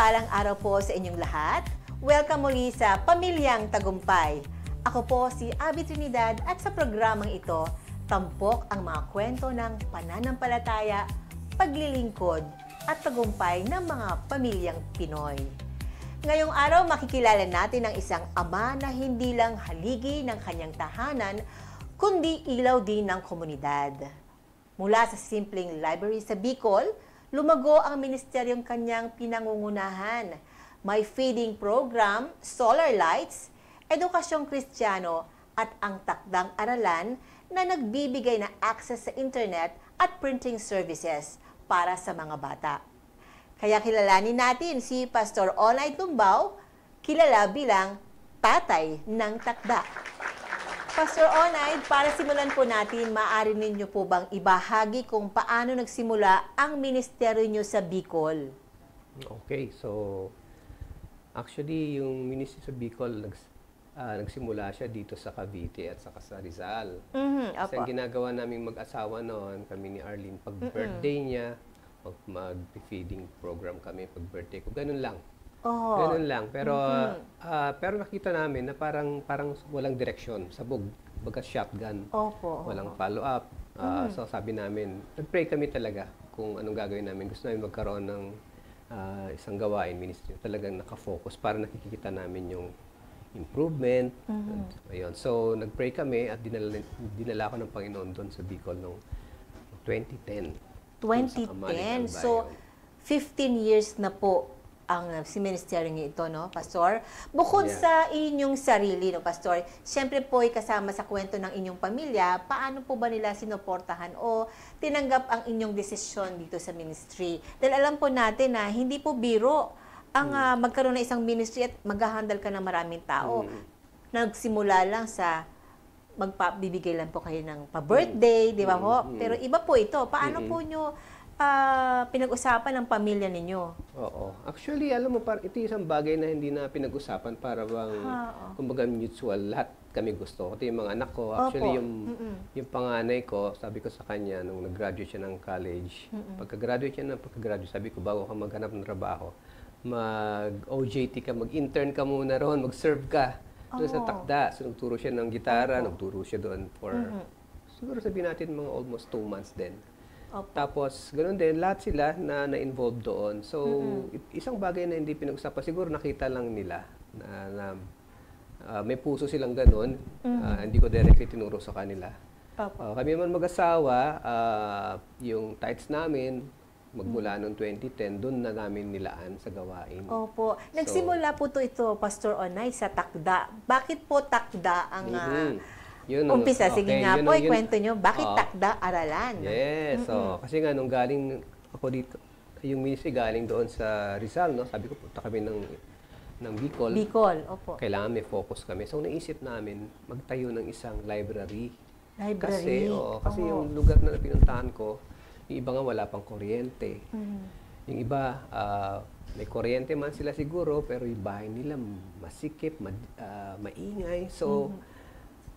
Mapagpalang araw po sa inyong lahat. Welcome muli sa Pamilyang Tagumpay. Ako po si Abby Trinidad at sa programang ito, tampok ang mga kwento ng pananampalataya, paglilingkod at tagumpay ng mga pamilyang Pinoy. Ngayong araw, makikilala natin ang isang ama na hindi lang haligi ng kanyang tahanan, kundi ilaw din ng komunidad. Mula sa simpleng library sa Bicol, lumago ang ministeryong kanyang pinangungunahan. May feeding program, solar lights, edukasyong Kristiyano at ang takdang aralan na nagbibigay na access sa internet at printing services para sa mga bata. Kaya kilalanin natin si Pastor Onay Tumbao, kilala bilang Tatay ng Takda. Pastor Onay, para simulan po natin, maaari ninyo po bang ibahagi kung paano nagsimula ang ministeryo nyo sa Bicol? Okay, so actually yung ministry sa Bicol, nagsimula siya dito sa Cavite at saka sa Rizal. Kasi ang ginagawa naming mag-asawa noon, kami ni Arlene, pag birthday niya, mag-feeding program kami pag birthday ko. Ganun lang. Ganun lang. Pero pero nakita namin na parang walang direksyon. Sabog, baga shotgun. Walang follow-up. So sabi namin, nag-pray kami talaga kung anong gagawin namin. Gusto namin magkaroon ng isang gawain, ministry. Talagang nakafocus para nakikita namin yung improvement. Ayun. So nag-pray kami at dinala ko ng Panginoon doon sa Bicol noong 2010. 2010. So 15 years na po ang si ministeryo niyo ito, no, Pastor? Bukod sa inyong sarili, no, Pastor, siyempre po ay kasama sa kwento ng inyong pamilya, paano po ba nila sinuportahan o tinanggap ang inyong desisyon dito sa ministry? Dahil alam po natin na hindi po biro ang magkaroon ng isang ministry at mag-handle ka ng maraming tao. Nagsimula lang sa magpabibigay lang po kayo ng pa-birthday, di ba po? Pero iba po ito. Paano po nyo pinag-usapan ng pamilya ninyo? Oo. Actually, alam mo, ito isang bagay na hindi na pinag-usapan para bang, kumbaga mutual, lahat kami gusto. Ito yung mga anak ko. Actually, yung panganay ko, sabi ko sa kanya, nung nag-graduate siya ng college, pagka-graduate, sabi ko, bago ka maghanap ng trabaho, mag-OJT ka, mag-intern ka muna ron, mag-serve ka doon sa Takda. So, nagturo siya ng gitara, nagturo siya doon for, siguro sabihin natin, mga almost 2 months din. Tapos, ganoon din, lahat sila na-involve doon. So, isang bagay na hindi pinag-usapan, siguro nakita lang nila na may puso silang ganoon. Hindi ko directly tinuro sa kanila. Kami naman mag-asawa, yung tithes namin, magmula noong 2010, doon na namin nilaan sa gawain. Opo. Nagsimula po ito, Pastor Onay, sa Takda. Bakit po Takda ang umpisa? Sige nga po, ikwento nyo, bakit Takda Aralan? Yes. Kasi nga, nung galing ako dito, yung ministry galing doon sa Rizal, no? Sabi ko, punta kami ng Bicol. Bicol, opo. Kailangan may focus kami. So, naisip namin, magtayo ng isang library. Library? Kasi yung lugar na pinuntahan ko, yung iba nga wala pang kuryente. Yung iba, may kuryente man sila siguro, pero yung bahay nila masikip, maingay. So,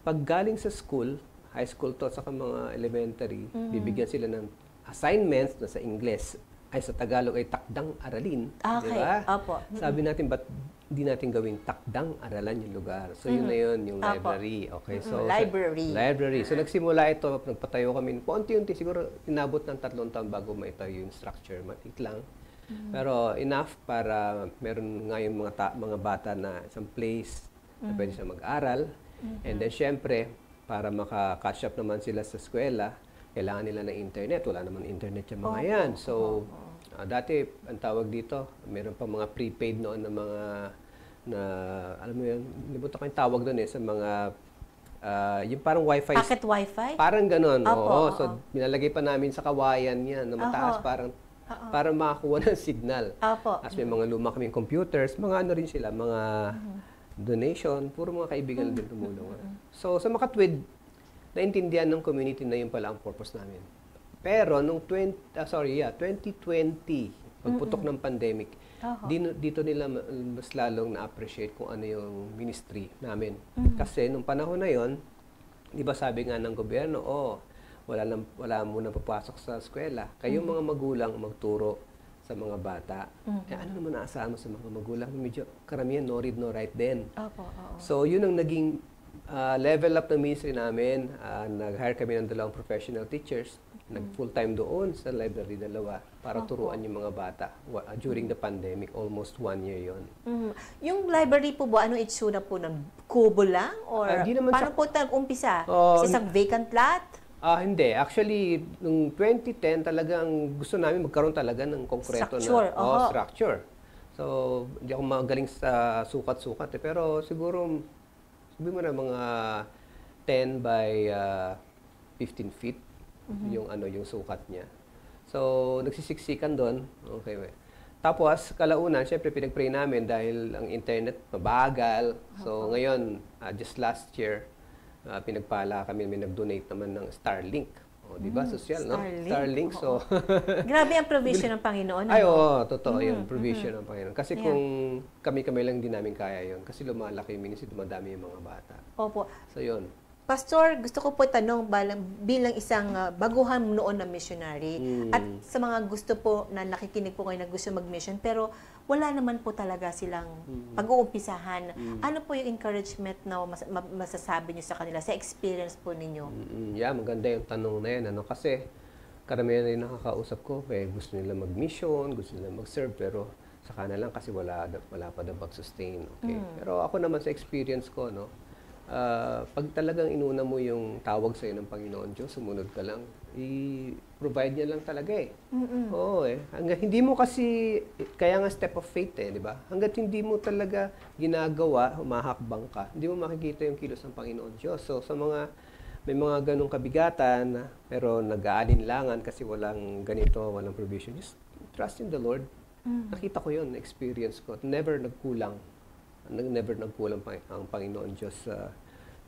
pag galing sa school, high school to, saka mga elementary, bibigyan sila ng assignments na sa Ingles, ay sa Tagalog ay takdang aralin. Okay, diba? opo. Sabi natin, ba't di natin gawing takdang aralan yung lugar? So, yun na yun, yung library. Okay, so, library. So, nagsimula ito, nagpatayo kami. Paunti-unti, siguro inabot ng 3 taon bago maitayo yung structure. Matik lang. Pero enough para meron nga yung mga bata na isang place na pwede siya mag-aral. And then, syempre, para maka-catch up naman sila sa eskwela, kailangan nila ng internet. Wala naman internet yung mga yan. So, dati, ang tawag dito, meron pa mga prepaid noon na alam mo yun, libutan ko yung tawag doon sa mga, yung parang wifi. Pocket wifi? Parang ganun. So, binalagay pa namin sa kawayan yan, na mataas, para makakuha ng signal. As may mga luma kaming computers, mga ano rin sila, mga donation, puro mga kaibigan din tumulong. So, sa Makatwid, naintindihan ng community na yun pala ang purpose namin. Pero, nung 2020, pagputok ng pandemic, dito nila mas lalong na-appreciate kung ano yung ministry namin. Kasi, nung panahon na yon, di ba sabi nga ng gobyerno, wala muna papasok sa eskwela. Kayong mga magulang magturo sa mga bata. Ano naman naasahan mo sa mga magulang? Medyo karamihan no read, no write din. Opo, oo. So, yun ang naging level up ng ministry namin. Nag-hire kami ng 2 professional teachers. Nag-full-time doon sa library, 2, para turuan yung mga bata. During the pandemic, almost 1 year yon. Yung library po ba, ano itsura po ng kubo lang? Or Di naman paano po nag-umpisa? Sa Oh, isang vacant lot? Hindi. Actually, noong 2010 talagang gusto namin magkaroon talaga ng konkreto Structure, na structure. So, hindi ako magaling sa sukat-sukat. Pero siguro, sabi mo na mga 10 by 15 feet yung sukat niya. So, nagsisiksikan doon. Okay. Tapos, kalaunan, syempre pinag-pray namin dahil ang internet mabagal. So, ngayon, just last year, pinagpala kami, may nag-donate naman ng Starlink. Di ba? Social, no? Starlink. So, grabe ang provision ng Panginoon. Ay, totoo yun. Provision ng Panginoon. Kasi kung kami-kami lang din namin kaya yun. Kasi lumalaki yung ministry, dumadami yung mga bata. Opo. So, yun. Pastor, gusto ko po tanong bilang isang baguhan noon na missionary at sa mga gusto po na nakikinig po kayo na gusto mag-mission pero wala naman po talaga silang pag-uumpisahan. Ano po yung encouragement na masasabi niyo sa kanila sa experience po ninyo? Maganda yung tanong na yan. Kasi karamihan na yung nakakausap ko, gusto nila mag-mission, gusto nila mag-serve, pero saka na lang kasi wala pa daw mag-sustain. Okay? Pero ako naman sa experience ko, pag talagang inuna mo yung tawag sa'yo ng Panginoon Diyos, sumunod ka lang, i-provide niya lang talaga Oo Hanggang hindi mo kasi, kaya nga step of faith di ba? Hanggat hindi mo talaga ginagawa, humahakbang ka, hindi mo makikita yung kilos ng Panginoon Diyos. So sa may mga ganong kabigatan, pero nag-aalinlangan kasi walang ganito, walang provision, just trust in the Lord. Nakita ko yun, experience ko. Never nagkulang ang Panginoon Diyos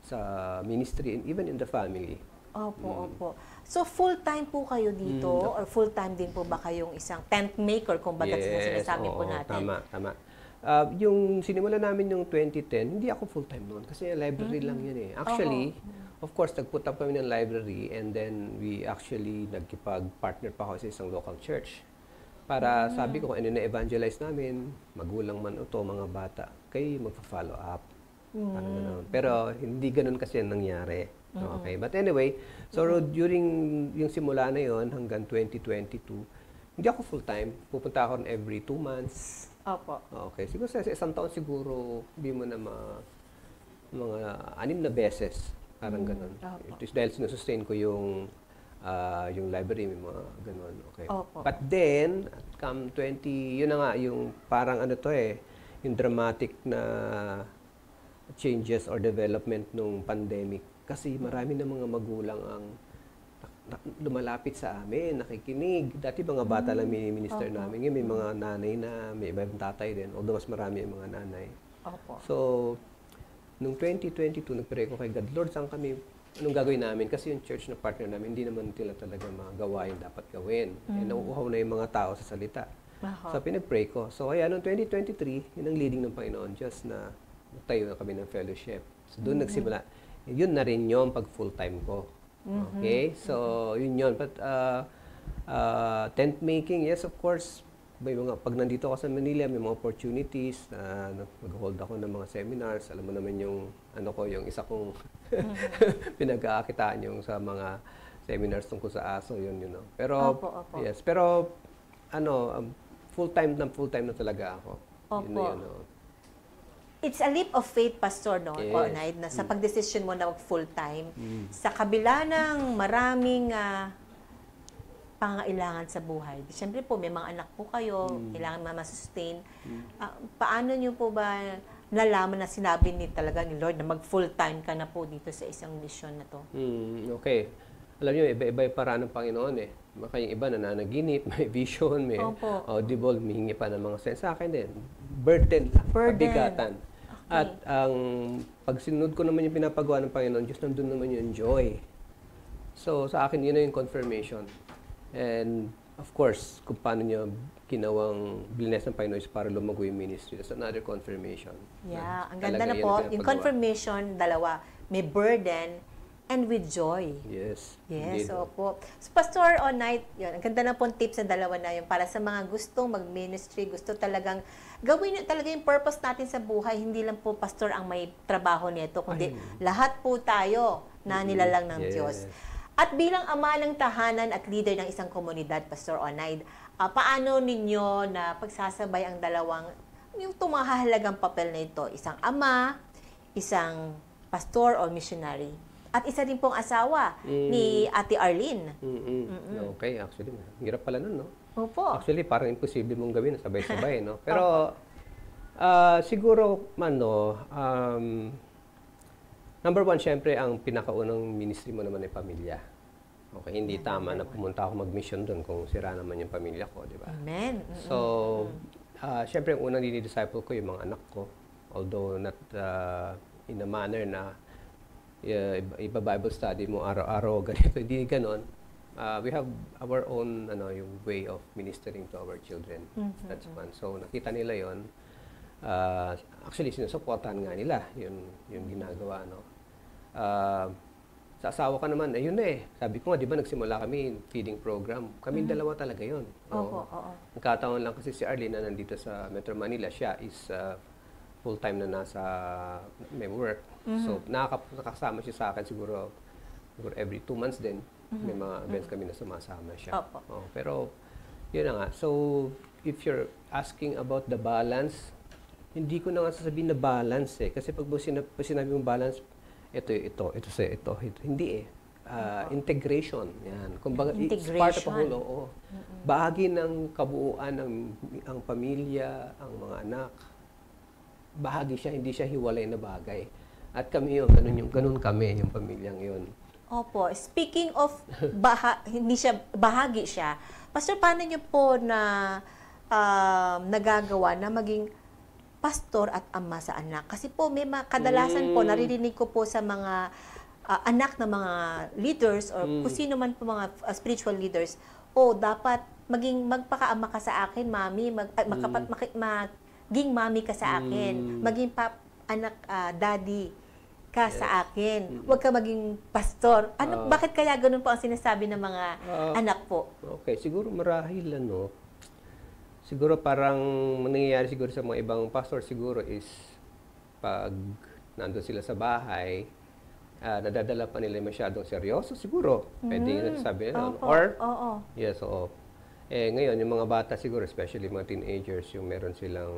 sa ministry and even in the family. Opo. So full-time po kayo dito or full-time din po ba kayong isang tent maker kumbaga sinasabi po natin? Tama. Yung sinimula namin yung 2010, hindi ako full-time noon kasi library lang yun Actually, of course, nag-put up kami ng library and then we actually nagkipag-partner pa ako sa isang local church. Para sabi ko kung ano na-evangelize namin, magulang man ito, mga bata, kayo magpa-follow up. Pero hindi ganun kasi nangyari. Okay, but anyway, so during yung simula na yon hanggang 2022, hindi ako full-time. Pupunta ako every 2 months. Opo. Okay, siguro sa isang taon siguro, hindi mo na mga 6 na beses. Parang ganun. Dahil sinusustain ko yung library, may mga ganun. Okay. Opo. But then, come 20, yun na nga, yung parang yung dramatic na changes or development nung pandemic. Kasi marami na mga magulang ang lumalapit sa amin, nakikinig. Dati mga bata lang minister namin. Ngayon may mga nanay na, may ibang tatay din. Although mas marami yung mga nanay. Opo. So, nung 2022, nagpray ko kay God, Lord, saan kami, anong gagawin namin? Kasi yung church na partner namin, hindi naman nila talaga magawa yung dapat gawin. Nauuhaw na yung mga tao sa salita. So, pinag-pray ko. So, noong 2023, yun ang leading ng Panginoon Diyos na tayo na kami ng fellowship. So, doon nagsimula. Yun na rin yung pag full-time ko. Okay? So, yun. But, tent making, yes, of course, pag nandito ako sa Manila, may mga opportunities. Mag-hold ako ng mga seminars. Alam mo naman yung, yung isa kong pinag-aakitaan yung sa mga seminars tungkol sa aso, yun. Pero, Opo. yes, pero, full-time na talaga ako. Opo. It's a leap of faith, Pastor, no? Yes. Onaid, na sa pagdesisyon mo na full-time, sa kabila ng maraming pangailangan sa buhay. Siyempre po, may mga anak po kayo, kailangan ma-sustain. Paano nyo po ba nalaman na sinabi talaga ni Lord na mag-full-time ka na po dito sa isang mission na to? Okay. Alam nyo, iba-iba yung paraan ng Panginoon Kaya yung iba nananaginip, may vision, may audible, mihingi pa ng mga sense. Sa akin din, burden. Pabigatan. Okay. At pag sinunod ko naman yung pinapagawa ng Panginoon, Diyos, nandun naman yung joy. So, sa akin, yun na yung confirmation. And, of course, kung paano niya ginawang bless ng Panginoon para lumago yung ministry. That's another confirmation. Yeah, ang ganda na po. Yung confirmation, dalawa. May burden and with joy. Yes. Yes, Indeed. opo. So, Pastor Onite, yun, ang ganda na pong tips sa dalawa na yun para sa mga gustong mag-ministry, gusto talagang gawin yun talaga yung purpose natin sa buhay. Hindi lang po pastor ang may trabaho nito, kundi lahat po tayo na nilalang ng Diyos. At bilang ama ng tahanan at leader ng isang komunidad, Pastor Onite, paano ninyo na pagsasabay ang dalawang, yung tumahalagang papel na ito, isang ama, isang pastor or missionary? At isa din pong asawa ni Ate Arlene. Okay, actually, hirap pala nun, no? Opo. Actually, parang imposible mong gawin, sabay-sabay, no? Pero, siguro, number one, syempre, ang pinakaunang ministry mo naman ay pamilya. Okay, hindi tama na pumunta ako mag-mission doon kung sira naman yung pamilya ko, di ba? Amen. So, syempre, ang unang dinidisciple ko yung mga anak ko. Although not in a manner na iba Bible study mo araw-araw, ganito, hindi ganon. We have our own yung way of ministering to our children. That's one. So, nakita nila yon. Actually, sinusuportahan nga nila yung ginagawa. No? Sa asawa ka naman, ayun na eh. Sabi ko nga, di ba nagsimula kami feeding program. Kami dalawa talaga yun. Oo. Nagkataon lang kasi si Arlene na nandito sa Metro Manila. Siya is full-time na nasa may work. So, nakakasama siya sa akin siguro every 2 months din. May mga events kami na sumasama siya. Pero, yun na nga. So, if you're asking about the balance, hindi ko na nga sasabihin na balance eh. Kasi pag sinabi mong balance, ito. Hindi eh. Integration. Yan. Kumbaga, it's part of a whole. Oo. Bahagi ng kabuuan ang pamilya, ang mga anak. Bahagi siya, hindi siya hiwalay na bagay. At kami ganun kami, yung pamilyang yun. Opo. Speaking of hindi siya, bahagi siya, Pastor, paano niyo po na nagagawa na maging pastor at ama sa anak? Kasi po, may kadalasan po, naririnig ko po sa mga anak na mga leaders or kung sino man po mga spiritual leaders, dapat magpakaama ka sa akin, mami, maging mami ka sa akin, maging anak, daddy ka sa akin. Huwag ka maging pastor. Bakit kaya ganun po ang sinasabi ng mga anak po? Okay, siguro marahil siguro parang nangyayari siguro sa mga ibang pastor siguro is pag nandun sila sa bahay, nadadala pa nila masyadong seryoso siguro. Pwede yun sabi nila. Yes, oo. Ngayon, yung mga bata siguro, especially mga teenagers, yung meron silang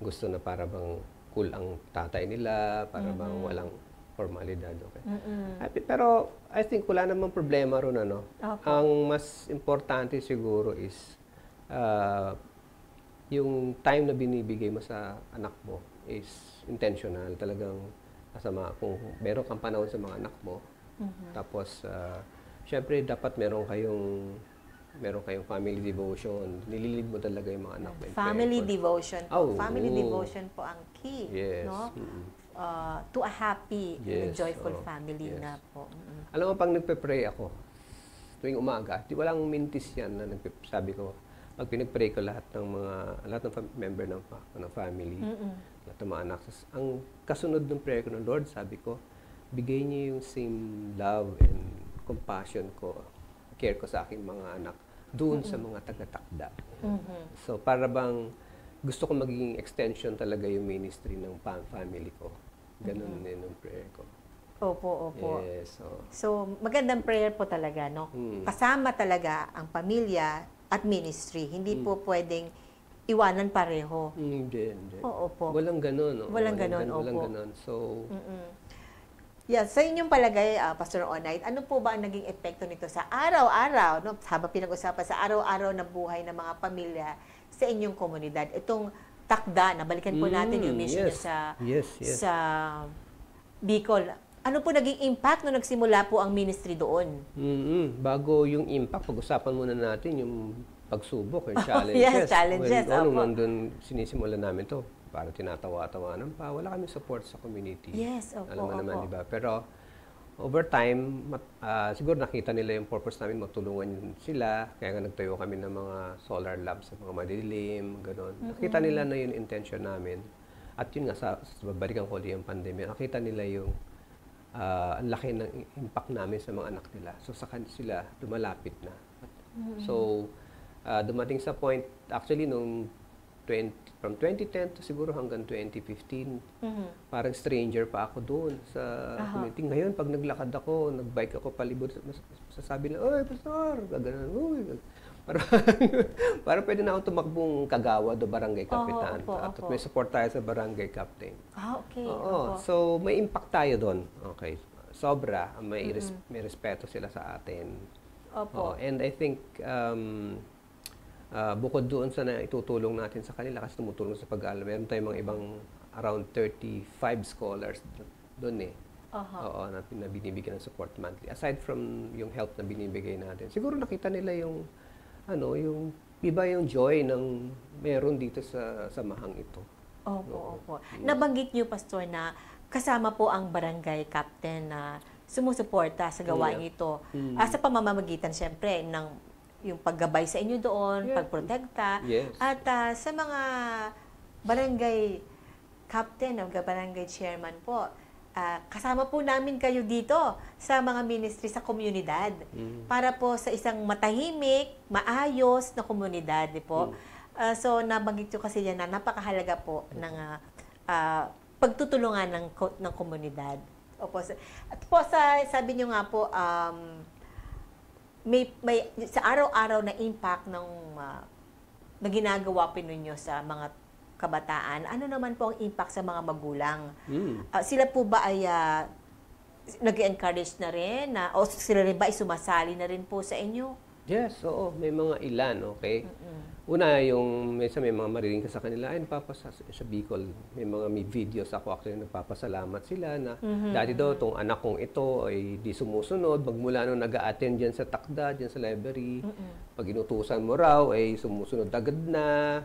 gusto na para bang cool ang tatay nila, para bang walang formalidad. Okay? Pero, I think wala namang problema ron, Ang mas importante siguro is yung time na binibigay mo sa anak mo is intentional. Talagang kasama. Kung meron kang panahon sa mga anak mo, tapos, syempre, dapat meron kayong family devotion. Nililid mo talaga yung mga anak mo. Family devotion po. Family devotion po ang key. Yes. No? To a happy and joyful family na po. Alam mo, pag nagpe-pray ako, tuwing umaga, walang mintis yan na sabi ko, pag pinag-pray ko lahat ng member ng family, lahat ng mga anak, ang kasunod ng prayer ko ng Lord, sabi ko, bigay niyo yung same love and compassion ko, care ko sa aking mga anak doon sa mga taga-takda. So, para bang gusto ko magiging extension talaga yung ministry ng family ko. Ganun din ang prayer ko. Opo. Yes, so, magandang prayer po talaga, no? Kasama talaga ang pamilya at ministry. Hindi po pwedeng iwanan pareho. Hindi. Opo. Walang ganun. Walang ganun. So, yeah, sa inyong palagay, Pastor Onite, ano po ba ang naging epekto nito sa araw-araw, no? Habang pinag-usapan sa araw-araw na buhay ng mga pamilya sa inyong komunidad? Itong takda, nabalikan po natin yung mission niyo sa Bicol. Ano po naging impact nung nagsimula po ang ministry doon? Bago yung impact, pag-usapan muna natin yung pagsubok, yung challenges. Challenges. Nung nandun sinisimula namin to, para tinatawa-tawanan pa, wala kami support sa community. Yes, opo. Alam mo naman, di ba? Pero over time, siguro nakita nila yung purpose namin, matulungan sila. Kaya nga nagtayo kami ng mga solar labs sa mga madilim, gano'n. Nakita nila na yung intention namin. At yun nga, babalikan ko ulit yung pandemya, nakita nila yung ang laki ng impact namin sa mga anak nila. So sa kanila sila lumalapit na. So dumating sa point, actually from 2010 to siguro hanggang 2015, parang stranger pa ako doon sa community. Ngayon, pag naglakad ako, nagbike ako palibot, sasabi na, "Oy, pastor!" Gaganon, "Uy!" Parang pwede na akong tumakbong kagawad o barangay kapitan. At may support tayo sa barangay captain. Okay. Oo. So, may impact tayo doon. Okay. Sobra. May respeto sila sa atin. Opo. And I think, bukod doon sa itutulong natin sa kanila kasi tumutulong sa pag-aaral, meron tayong mga ibang around 35 scholars doon eh. Oo, na binibigyan ng support monthly. Aside from yung help na binibigay natin, siguro nakita nila yung iba yung joy ng meron dito sa samahang ito. Opo. Nabanggit niyo, Pastor, na kasama po ang barangay captain na sumusuporta sa gawain ito. Sa pamamagitan, siyempre, ng yung paggabay sa inyo doon, pagprotekta. Yes. At sa mga barangay captain o barangay chairman po, kasama po namin kayo dito sa mga ministry sa komunidad para po sa isang matahimik, maayos na komunidad po. So nabanggit ko kasi yan na napakahalaga po ng pagtutulungan ng komunidad. Opo. At po sabi niyo nga po may sa araw-araw na impact ng na ginagawa po ninyo sa mga kabataan, ano naman po ang impact sa mga magulang? Sila po ba ay nag-encourage na rin? O sila rin ba ay sumasali na rin po sa inyo? Yes, oo. May mga ilan, okay? Una, yung may mga mariling ka sa kanila, ay napapasa sa Bicol. May videos ako actually nagpapasalamat sila na dati daw itong anak kong ito ay di sumusunod. Magmula nung nag-a-attend dyan sa takda, dyan sa library, pag inutusan mo raw, ay sumusunod agad na.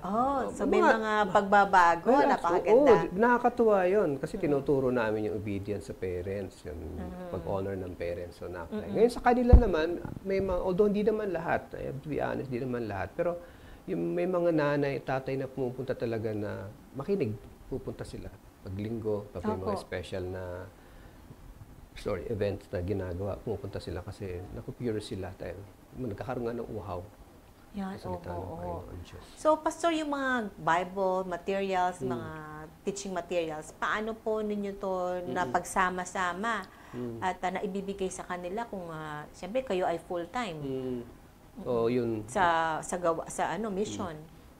So may mga pagbabago, napakaganda. Nakakatuwa yun kasi tinuturo namin yung obedience sa parents, yung pag-honor ng parents. So, ngayon sa kanila naman, may mga, although hindi naman lahat, I have to be honest, hindi naman lahat, pero may mga nanay, tatay na pumupunta talaga na makinig. Pupunta sila paglinggo, pag may mga special na events na ginagawa, pumupunta sila kasi naku-curious sila dahil nagkakaroon nga ng uhaw. Yan, So, Pastor, yung mga Bible materials, mga teaching materials, paano po ninyo to napagsama-sama at naibibigay sa kanila kung siyempre kayo ay full-time? So, yun. Sa mission.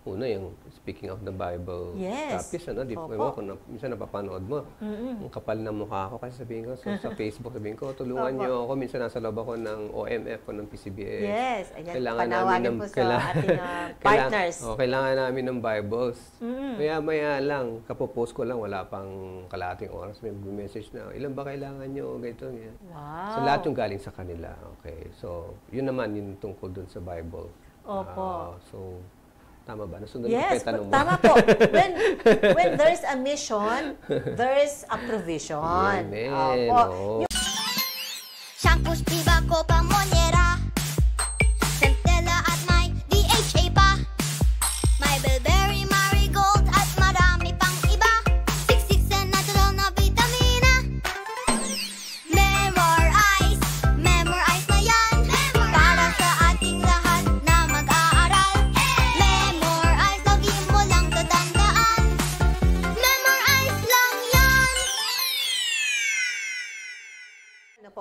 Una, yung speaking of the Bible copies, di ba kung minsan napapanood mo, ang kapal na mukha ko kasi sabihin ko, sa Facebook sabihin ko, tulungan niyo ako, minsan nasa loob ako ng OMF o ng PCBS. Yes, ayan, panawagan po sa ating partners. Kailangan namin ng Bibles. Maya lang, kapopost ko lang, wala pang kalahating oras, may message na, ilan ba kailangan nyo, ganito, ganyan. Wow. So, lahat yung galing sa kanila. Okay, so, yun naman yung tungkol dun sa Bible. So, tama ba? Nasunod ko yung tanong mo. Tama po. When there's a mission, there's a provision. Amen. Shampoos, Viva, Copa, Monera, Centella at may DHA pa. May Bilberry, Marigold at marami pang iba. 66 and natural na vitamina. Memorize na yan. Para sa ating lahat na mag-aaral. Memorize, lagi mo lang tatandaan. Memorize lang yan.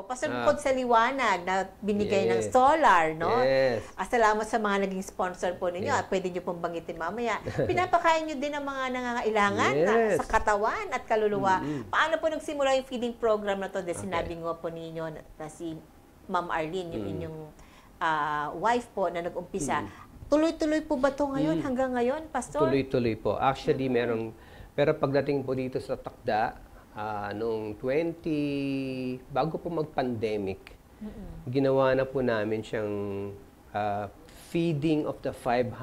Pastor, bukod sa liwanag na binigay ng solar, no? Yes. Salamat sa mga naging sponsor po ninyo. Pwede nyo pong banggitin mamaya. Pinapakain nyo din ang mga nangangailangan sa katawan at kaluluwa. Paano po nagsimula yung feeding program na to? Sinabi nga po ninyo na si Ma'am Arlene, yung inyong wife po na nag-umpisa. Tuloy-tuloy po ba to ngayon hanggang ngayon, Pastor? Tuloy-tuloy po. Actually, pero pagdating po dito sa takda, noong bago po mag-pandemic, ginawa na po namin siyang feeding of the 500.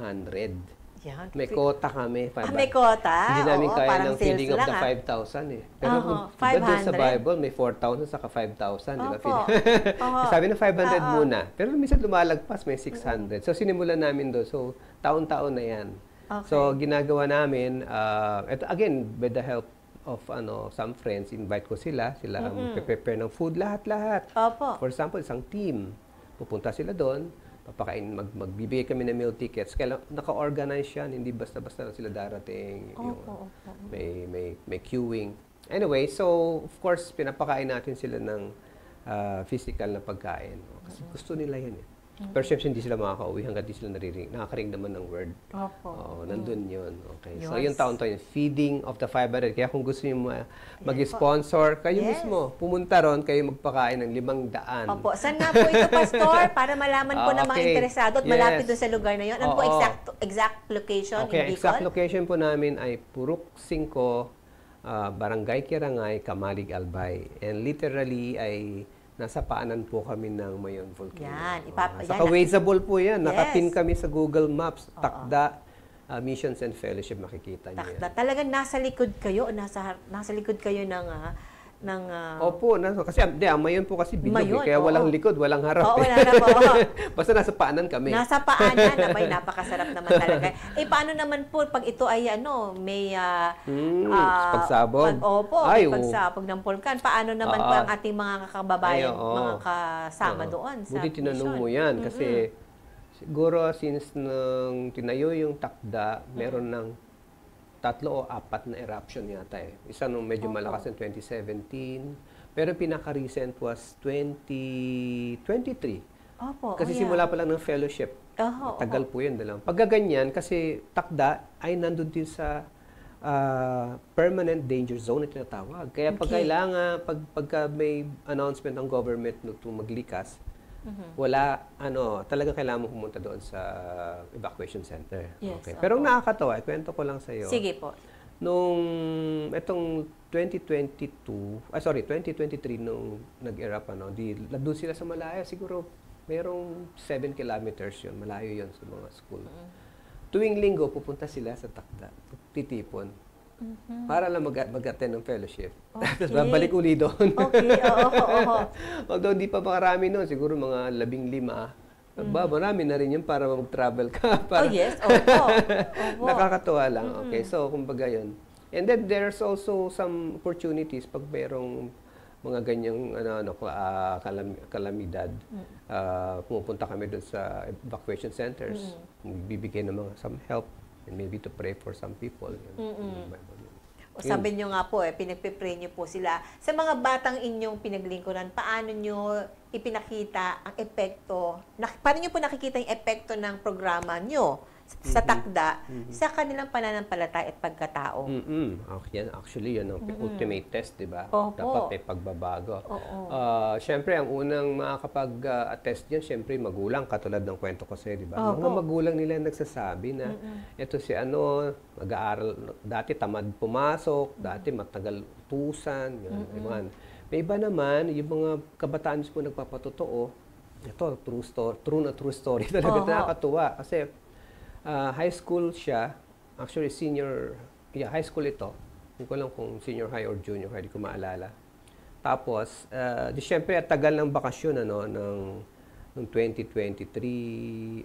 Yan. May quota kami. May quota? Hindi namin kaya parang ng feeding of lang, the 5,000 eh. Pero diba sa Bible, may 4,000 saka 5,000. Diba? Sabi na 500 muna. Pero minsan lumalagpas, may 600. So sinimulan namin doon. So taon-taon na yan. So ginagawa namin, ito again, with the help some friends, invite ko sila ang prepare ng food, lahat. Opo. For example, isang team, pupunta sila doon, magbibigay kami ng meal tickets. Kaya naka-organize yan, hindi basta-basta lang sila darating. Opo. May queuing. Anyway, so of course, pinapakain natin sila ng physical na pagkain. Kasi gusto nila yan eh. Pero syempre hindi sila makaka-uwi hanggang di sila nakakaring naman ng word. Opo. Oo, nandun yun. Okay. So, Yes. yung taon to yun, Feeding of the 500. Kaya kung gusto nyo mag-sponsor, kayo Yes. mismo, pumunta ron, kayo magpakain ng 500. Opo. Saan nga po ito, Pastor? Para malaman po ng mga Okay. interesado at Yes. malapit doon sa lugar na yun. Ano po Oo. exact location Okay, in Bicol? exact location po namin ay Purok 5, Barangay Kirangay, Kamalig, Albay. And literally ay nasa paanan po kami ng Mayon Volcano. Yan. Saka wazeable po yan. Yes. Nakapin kami sa Google Maps. Takda Missions and Fellowship, makikita niyo yan. Talagang nasa likod kayo, nasa likod kayo ng Opo, kasi ang Mayon po kasi bilog Mayon, kaya walang likod, walang harap. Oo, wala na po. Oo. Basta nasa paanan kami. Nasa paanan, abay, napakasarap naman talaga. Paano naman po pag ito ay may pagsabog. may pagsabog ng volcan. Paano naman po ang ating mga kababayan, mga kasama doon sa Buti tinanong mo yan kasi siguro since nang tinayo yung takda, meron ng 3 o 4 na eruption yata eh. Isa nung medyo malakas ng 2017, pero pinaka-recent was 2023. Opo. Kasi simula pa lang ng fellowship. Tagal po yun. Pagkaganyan, kasi takda ay nandun din sa permanent danger zone na tinatawag. Kaya pag kailangan, pagka may announcement ng government na maglikas, talagang kailangan mo pumunta doon sa evacuation center. Yes, okay. Pero nakakatawa, kwento ko lang sa iyo. Sige po. Nung itong 2023 nung nag-erupt doon sila sa Malaya, siguro mayroong 7 kilometers yun, malayo yun sa mga school. Tuwing linggo pupunta sila sa takda, titipon. Para lang mag-attend ng fellowship. Okay. Tapos babalik uli doon. Okay, oo. Although di pa makarami noon, siguro mga 15. Marami na rin yun para mag-travel ka. Yes, opo. Nakakatuwa lang. Okay, so kumbaga yun. And then there's also some opportunities pag mayroong mga ganyang kalamidad. Pumupunta kami doon sa evacuation centers. Bibigay ng mga some help and maybe to pray for some people. Sabi nyo nga po, pinagpipray nyo po sila. Sa mga batang inyong pinaglingkuran, paano nyo ipinakita ang epekto, paano nyo po nakikita yung epekto ng programa nyo sa takda sa kanilang pananampalataya at pagkatao? Actually, yun ang ultimate test, di ba? Opo. Dapat may pagbabago. Siyempre, ang unang makakapag-attest yan, siyempre, magulang, katulad ng kwento ko sa'yo, di ba? Mga magulang nila nagsasabi na, ito si mag-aaral, dati tamad pumasok, dati matagal utusan, May iba naman, yung mga kabataan po nagpapatotoo, ito, true story. Talaga nakakatuwa. Kasi, high school siya, actually high school ito. Hindi ko lang kung senior high or junior high, hindi ko maalala. Tapos, siyempre, at tagal ng bakasyon, ng 2023,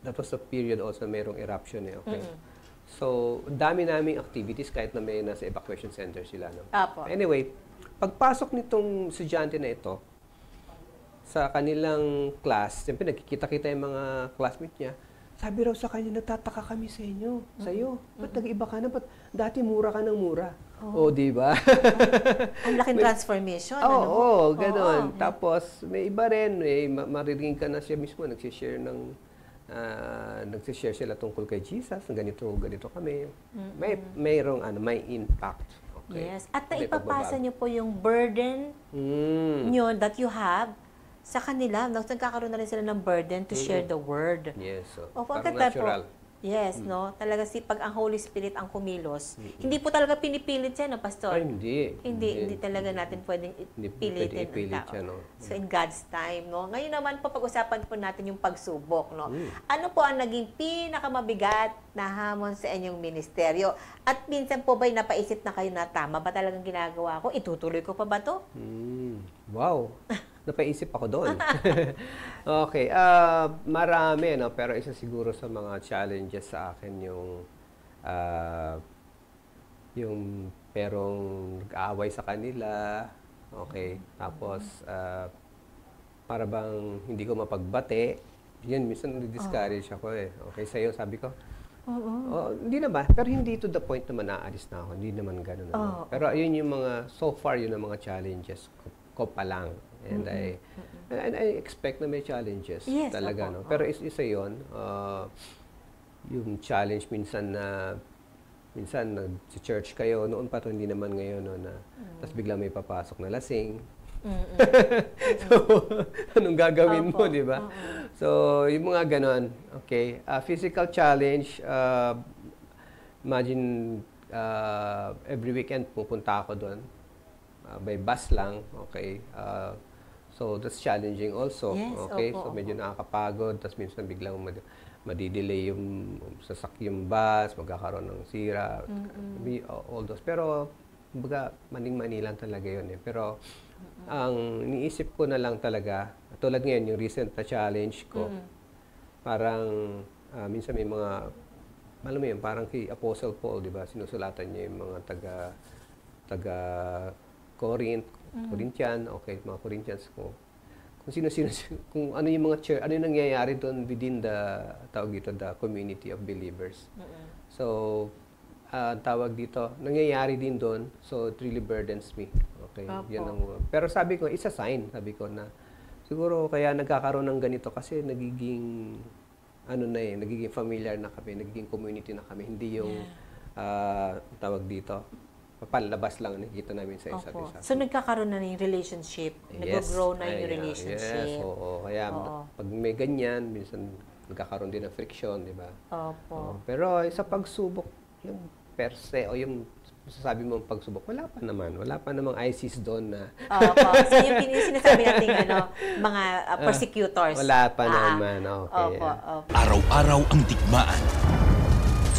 that was a period also mayroong eruption okay? So, dami naming activities kahit na may nasa evacuation center sila. Anyway, pagpasok nitong estudyante na ito, sa kanilang class, siyempre nagkikita-kita yung mga classmates niya, sabi raw sa kanya, nagtataka kami sa inyo, sa'yo. Ba't nag-iba ka na? Ba't dati mura ka ng mura? Di ba? Ang laking transformation. Gano'n. Tapos, may iba rin, maririnig ka na siya mismo, nagsishare sila tungkol kay Jesus, ganito kami. May impact. Okay. Yes. At naipapasa niyo po yung burden nyo that you have sa kanila. Nagkakaroon na rin sila ng burden to share the word. Yes. Parang natural. Yes, Talaga pag ang Holy Spirit ang kumilos, hindi po talaga pinipilit yan, Pastor? Ay, hindi. Hindi talaga natin pwedeng pilitin ang tao. Yan, So, in God's time, Ngayon naman po, pag-usapan po natin yung pagsubok, Ano po ang naging pinakamabigat na hamon sa inyong ministeryo? At minsan po ba'y napaisip na kayo na tama ba talagang ginagawa ko? Itutuloy ko pa ba to? Wow! Napaisip ako doon. Okay. Marami, pero isa siguro sa mga challenges sa akin yung yung perong nag-aaway sa kanila, okay, tapos para bang hindi ko mapagbate, yun, minsan nadi-discourage ako eh. Okay, sa'yo, sabi ko, hindi naman, pero hindi to the point naman aalis na ako, hindi naman gano'n naman. Pero yun yung mga, so far, yun ang mga challenges ko pa lang. And I expect na may challenges talaga, no? Pero isa yun, yung challenge minsan nag-church kayo, noon pa to hindi naman ngayon, no, na tapos bigla may papasok na lasing. So, anong gagawin mo, di ba? So, yung mga ganon, okay. Physical challenge, imagine every weekend pupunta ako doon. By bus lang, okay. So, that's challenging also, okay. So, medyo nakakapagod, tapos minsan biglang madidelay yung sasakyang bus, magkakaroon ng sira, all those. Pero, kumbaga, maning-mani lang talaga yun eh. Pero, ang iniisip ko na lang talaga, tulad ngayon, yung recent na challenge ko, parang, minsan may mga, alam mo yun, parang kay Apostle Paul, di ba, sinusulatan niya yung mga Corinthian, okay, mga Corinthians ko. Kung sino-sino, kung ano yung mga church, ano yung nangyayari doon within the community of believers. So, tawag dito, nangyayari din doon, so it really burdens me. Okay, yan ang, pero sabi ko, it's a sign, sabi ko na, siguro kaya nagkakaroon ng ganito kasi nagiging, nagiging familiar na kami, nagiging community na kami, hindi yung, tawag dito, papalabas lang nakikita namin sa isa't isa. So, nagkakaroon na yung relationship, nag-grow na yung relationship. Yes, oo. Kaya pag may ganyan, minsan nagkakaroon din ng friction, di ba? Opo. Pero sa pagsubok, yung per se, o yung masasabi mo pagsubok, wala pa namang ISIS doon na. Opo. So, yung sinasabi natin, mga persecutors. Wala pa naman, okay. Opo. Araw-araw ang digmaan.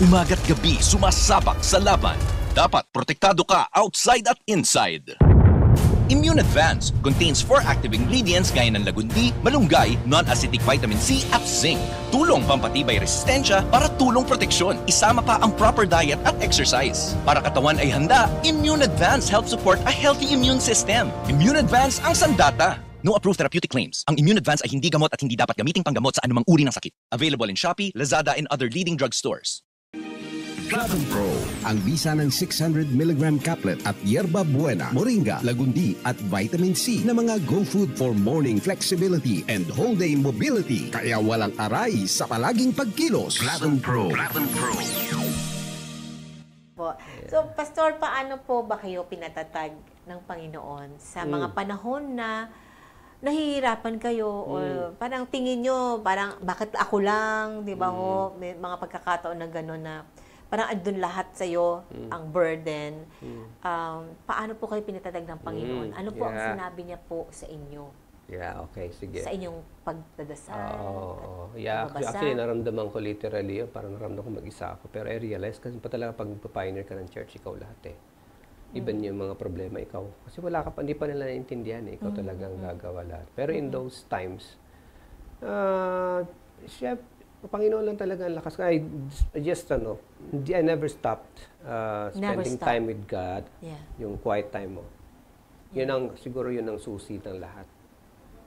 Umaga't gabi sumasabak sa laban. Dapat protektado ka outside at inside. Immune Advance contains 4 active ingredients gaya ng lagundi, malunggay, non-acidic vitamin C at zinc. Tulong pampatibay resistensya para tulong proteksyon. Isama pa ang proper diet at exercise. Para katawan ay handa, Immune Advance helps support a healthy immune system. Immune Advance ang sandata. No approved therapeutic claims. Ang Immune Advance ay hindi gamot at hindi dapat gamiting panggamot sa anumang uri ng sakit. Available in Shopee, Lazada, and other leading drugstores. Platinum Pro, ang bisa ng 600 mg caplet at yerba buena, moringa, lagundi at vitamin C na mga go food for morning flexibility and whole day mobility. Kaya walang aray sa palaging pagkilos. Platinum Pro. So, Pastor, paano po ba kayo pinatatag ng Panginoon sa mga panahon na nahihirapan kayo o parang tingin nyo, parang bakit ako lang, di ba ho? May mga pagkakataon na gano'n na parang andun lahat sa'yo, ang burden. Paano po kayo pinatatag ng Panginoon? Ano po ang sinabi niya po sa inyo? Yeah, okay, sige. Sa inyong pagdadasal? Actually, naramdaman ko literally, parang naramdaman ko mag-isa ako. Pero I realize, kasi pa talaga pag pioneer ka ng church, ikaw lahat eh. Even yung mga problema, ikaw. Kasi wala ka pa, hindi pa nila naintindihan eh. Ikaw talagang gagawa lahat. Pero in those times, Panginoon lang talaga ang lakas. I never stopped spending time with God. Yung quiet time mo. Siguro yun ang susi ng lahat.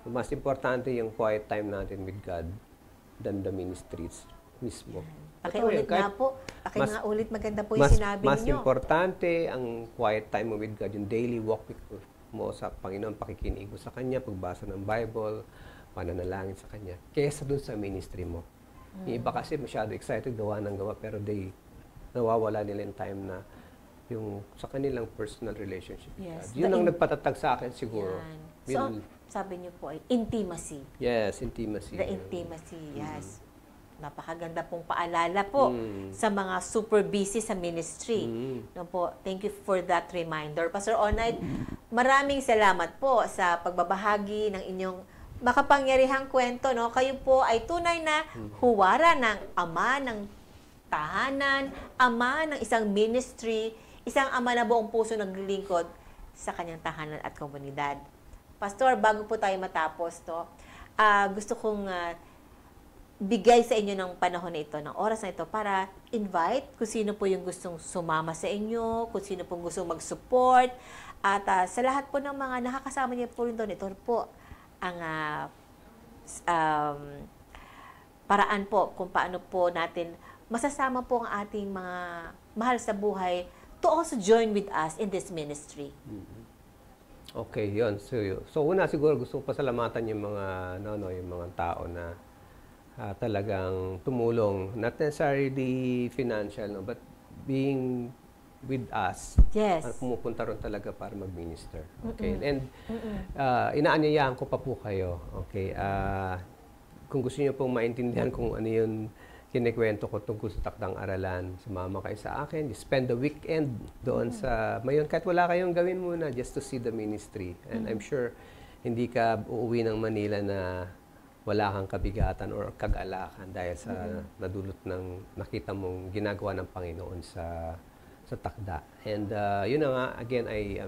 Mas importante yung quiet time natin with God than the ministries mismo. Pakiulit nga po. Ulit maganda po yung sinabi Mas ninyo. importante ang quiet time mo with God, yung daily walk mo sa Panginoon, pakikinig mo sa Kanya, pagbasa ng Bible, pananalangin sa Kanya, kaysa dun sa ministry mo. Yung iba kasi masyado excited, gawa ng gawa, pero nawawala nila yung time na yung sa kanilang personal relationship. Yun ang nagpatatag sa akin siguro. So, sabi niyo po ay intimacy. Yes, intimacy. The intimacy, yes. Napakaganda pong paalala po sa mga super busy sa ministry. No po, thank you for that reminder. Pastor Onay, maraming salamat po sa pagbabahagi ng inyong makapangyarihang kwento, no? Kayo po ay tunay na huwara ng ama ng tahanan, ama ng isang ministry, isang ama na buong puso naglilingkod sa kanyang tahanan at komunidad. Pastor, bago po tayo matapos, gusto kong bigay sa inyo ng panahon na ito, ng oras na ito, para invite kung sino po yung gustong sumama sa inyo, kung sino pong gustong mag-support, at sa lahat po ng mga nakakasama niyo po rin doon, ito po ang paraan po kung paano po natin masasama po ang ating mga mahal sa buhay to also join with us in this ministry. Okay, yun. So una siguro gusto ko pasalamatan yung mga yung mga tao na talagang tumulong, not necessarily financial, no, but being with us. Yes. Pumupunta ron talaga para mag-minister. Okay? And inaanyayahan ko pa po kayo. Okay? Kung gusto niyo pong maintindihan kung ano yung kinikwento ko tungkol sa Takdang Aralan, sumama kayo sa akin. You spend the weekend doon sa Mayon. Kahit wala kayong gawin muna just to see the ministry. And I'm sure hindi ka uuwi ng Manila na wala kang kabigatan or kag-alakan dahil sa nadulot ng nakita mong ginagawa ng Panginoon sa Takda. And yun na nga, again, I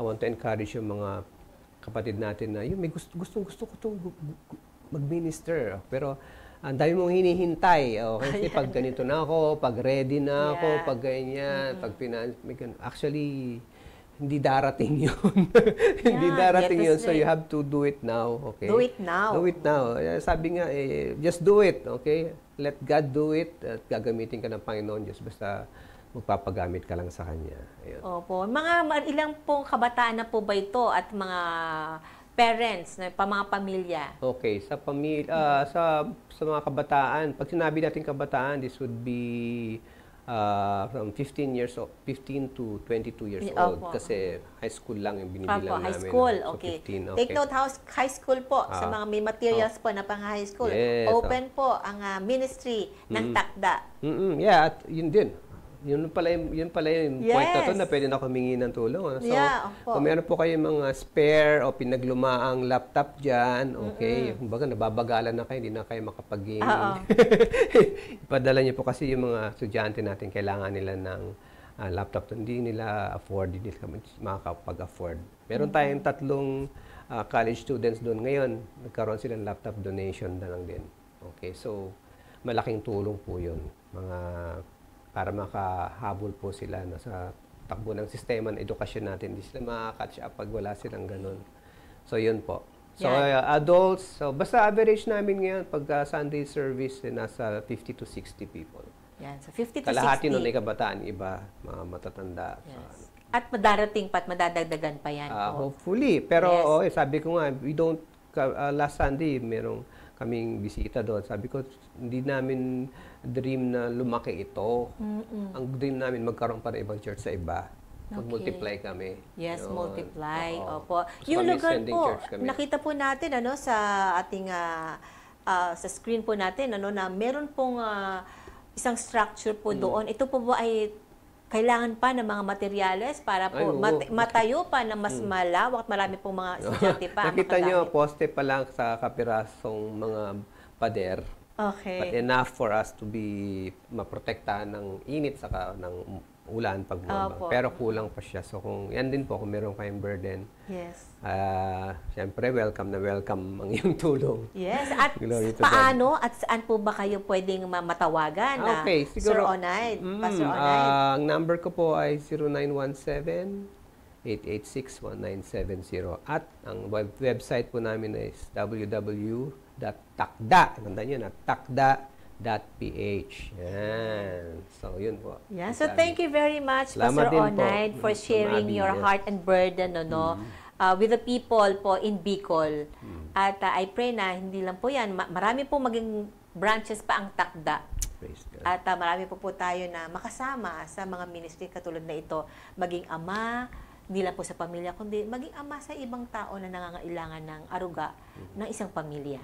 want to encourage yung mga kapatid natin na yun, may gusto ko itong mag-minister. Pero ang dami mong hinihintay. Okay? Kasi pag ganito na ako, pag ready na ako, pag ganyan, pag actually, hindi darating yun. Hindi darating yun. So you have to do it now. Okay? Do it now. Do it now. Sabi nga, just do it. Okay? Let God do it. At gagamitin ka ng Panginoon. Just basta magpapagamit ka lang sa Kanya. Ayun. Opo. Ilang pong kabataan na po ba ito at mga parents, mga pamilya? Okay. Sa mga kabataan, pag sinabi natin kabataan, this would be from 15 to 22 years old. Kasi high school lang yung binibilang namin. High school, so okay. 15, okay. Take note, high school po, sa mga may materials po na pang high school. Yes, Open po ang ministry ng Takda. Yeah, at yun din. Yun pala yung point na to na pwede na humingi ng tulong. So, kung meron po kayong mga spare o pinaglumaang laptop dyan, okay, kumbaga nababagalan na kayo, hindi na kayo makapag-gaming. Ipadala niyo po kasi yung mga estudyante natin, kailangan nila ng laptop. Hindi nila afford, hindi nila makakapag-afford. Meron tayong 3 college students doon ngayon. Nagkaroon sila ng laptop donation na lang din. Okay, so malaking tulong po yun. Para makahabol po sila sa takbo ng sistema ng edukasyon natin. Hindi sila makaka-catch up pag wala silang ganun. So, yun po. So, adults, so basta average namin ngayon pag Sunday service, nasa 50 to 60 people. Yan, so 50 to 60. Kalahati nun ay kabataan, iba, mga matatanda. Yes. At madarating pa at madadagdagan pa yan. Hopefully. Pero sabi ko nga, we don't, last Sunday, merong kaming bisita doon. Sabi ko, hindi namin dream na lumaki ito. Ang dream namin, magkaroon pa ng ibang church sa iba. Mag-multiply kami. Yes, multiply. Opo. Yung lugar po, nakita po natin sa ating sa screen po natin na meron pong isang structure po doon. Ito po ba ay kailangan pa ng mga materyales para po matayo pa na mas malawak at marami pong mga estudyante pa. Nakita nyo, poste pa lang sa kapirasong mga pader. Okay. But enough for us to be maprotektahan ng init saka ng ulan pag pero kulang pa siya. So kung yan din po, kung meron kayong burden, siyempre welcome na welcome ang iyong tulong. Yes. At paano at saan po ba kayo pwedeng matawagan? Okay, siguro, Sir Onaid, Pastor Onaid. Ang number ko po ay 0917-886-1970 at ang website po namin is www.takda. Tandaan nyo na, takda.ph. Yan. So, yun po. Yeah. So, thank you very much, Pastor Onaid, for sharing your heart and burden with the people po in Bicol. At I pray na hindi lang po yan, marami po maging branches pa ang Takda. At marami po tayo na makasama sa mga ministry katulad na ito, maging ama, hindi lang po sa pamilya, kundi maging ama sa ibang tao na nangangailangan ng aruga ng isang pamilya.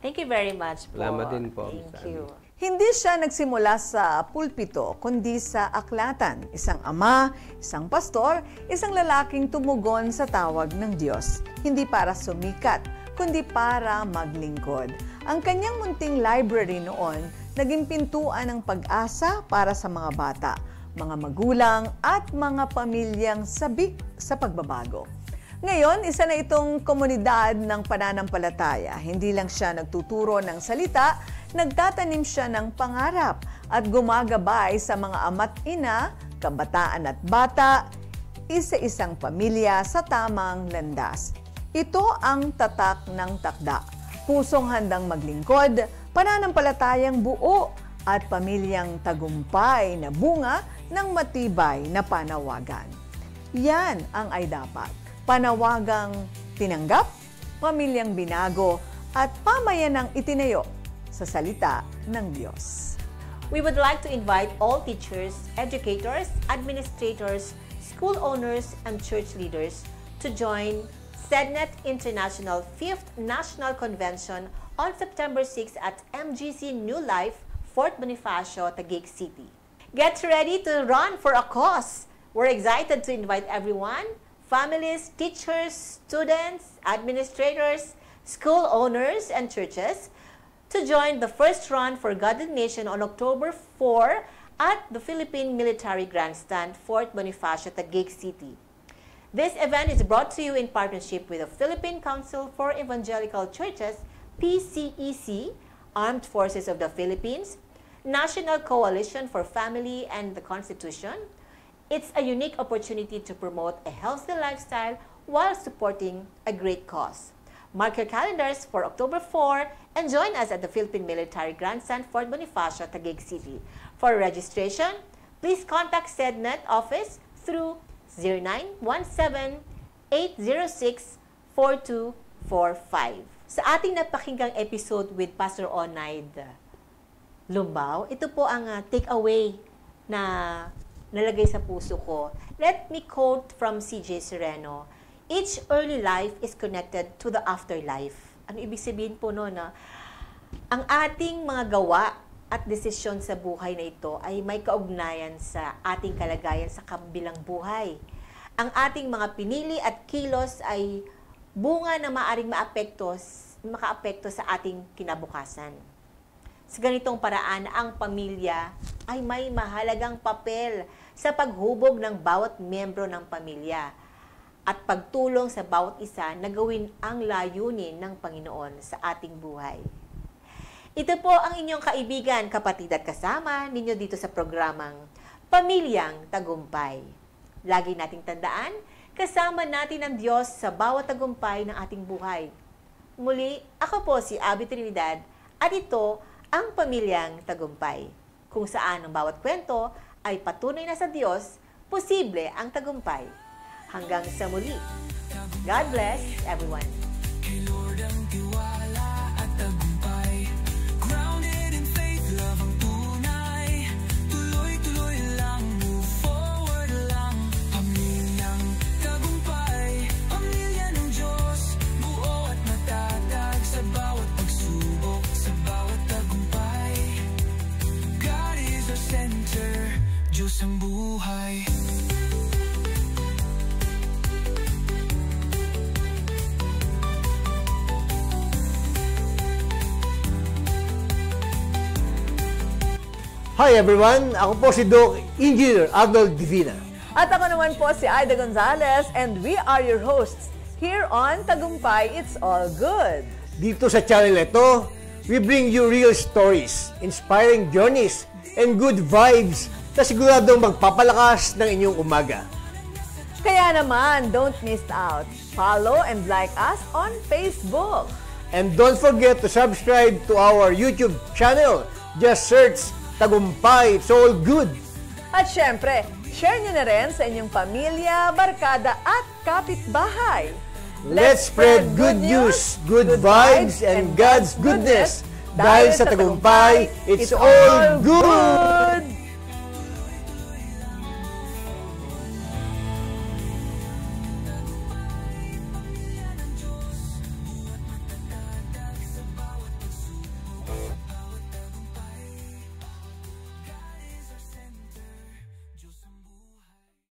Thank you very much po. Salamat din po. Thank you. Hindi siya nagsimula sa pulpito, kundi sa aklatan. Isang ama, isang pastor, isang lalaking tumugon sa tawag ng Diyos. Hindi para sumikat, kundi para maglingkod. Ang kanyang munting library noon, naging pintuan ng pag-asa para sa mga bata, mga magulang at mga pamilyang sabik sa pagbabago. Ngayon, isa na itong komunidad ng pananampalataya. Hindi lang siya nagtuturo ng salita, nagtatanim siya ng pangarap at gumagabay sa mga ama't ina, kabataan at bata, isa-isang pamilya sa tamang landas. Ito ang tatak ng takda. Pusong handang maglingkod, pananampalatayang buo at pamilyang tagumpay na bunga ng matibay na panawagan. Yan ang ay dapat. Panawagang tinanggap, pamilyang binago, at pamayanang itinayo sa salita ng Diyos. We would like to invite all teachers, educators, administrators, school owners, and church leaders to join SEDNET International 5th National Convention on September 6 at MGC New Life, Fort Bonifacio, Taguig City. Get ready to run for a cause. We're excited to invite everyone, families, teachers, students, administrators, school owners, and churches to join the first run for God and Nation on October 4 at the Philippine Military Grandstand, Fort Bonifacio, Taguig City. This event is brought to you in partnership with the Philippine Council for Evangelical Churches, PCEC, Armed Forces of the Philippines, National Coalition for Family and the Constitution. It's a unique opportunity to promote a healthy lifestyle while supporting a great cause. Mark your calendars for October 4 and join us at the Philippine Military Grandstand, Fort Bonifacio, Taguig City. For registration, please contact SEDNET office through 0917-806-4245. Sa ating napakinggang episode with Pastor Onaid Lumbao, ito po ang takeaway na nalagay sa puso ko. Let me quote from C.J. Sereno, "Each early life is connected to the afterlife." Ano ibig sabihin po no, na ang ating mga gawa at desisyon sa buhay na ito ay may kaugnayan sa ating kalagayan sa kabilang buhay. Ang ating mga pinili at kilos ay bunga na maaring makaapekto sa ating kinabukasan. Sa ganitong paraan, ang pamilya ay may mahalagang papel sa paghubog ng bawat miyembro ng pamilya at pagtulong sa bawat isa na gawin ang layunin ng Panginoon sa ating buhay. Ito po ang inyong kaibigan, kapatid at kasama ninyo dito sa programang Pamilyang Tagumpay. Lagi nating tandaan, kasama natin ang Diyos sa bawat tagumpay ng ating buhay. Muli, ako po si Abby Trinidad at ito ang Pamilyang Tagumpay, kung saan ang bawat kwento ay patunay na sa Diyos, posible ang tagumpay. Hanggang sa muli. God bless everyone. Kay Lord ang tiwala at tagumpay, grounded in faith, love ang tunay, tuloy-tuloy lang, move forward lang. Pamilyang tagumpay, pamilya ng Diyos, buo at matatag sa bawat pagsubok, sa bawat tagumpay. God is our center, Diyos ang buhay. Hi everyone! Ako po si Doc Engineer Arnold Divina. At ako naman po si Aida Gonzalez and we are your hosts here on Tagumpay It's All Good. Dito sa channel ito, we bring you real stories, inspiring journeys, and good vibes na siguradong magpapalakas ng inyong umaga. Kaya naman, don't miss out. Follow and like us on Facebook. And don't forget to subscribe to our YouTube channel. Just search Tagumpay It's All Good. At syempre, share nyo na rin sa inyong pamilya, barkada at kapitbahay. Let's spread good news, good vibes, and God's goodness. Dahil sa Tagumpay, it's all good!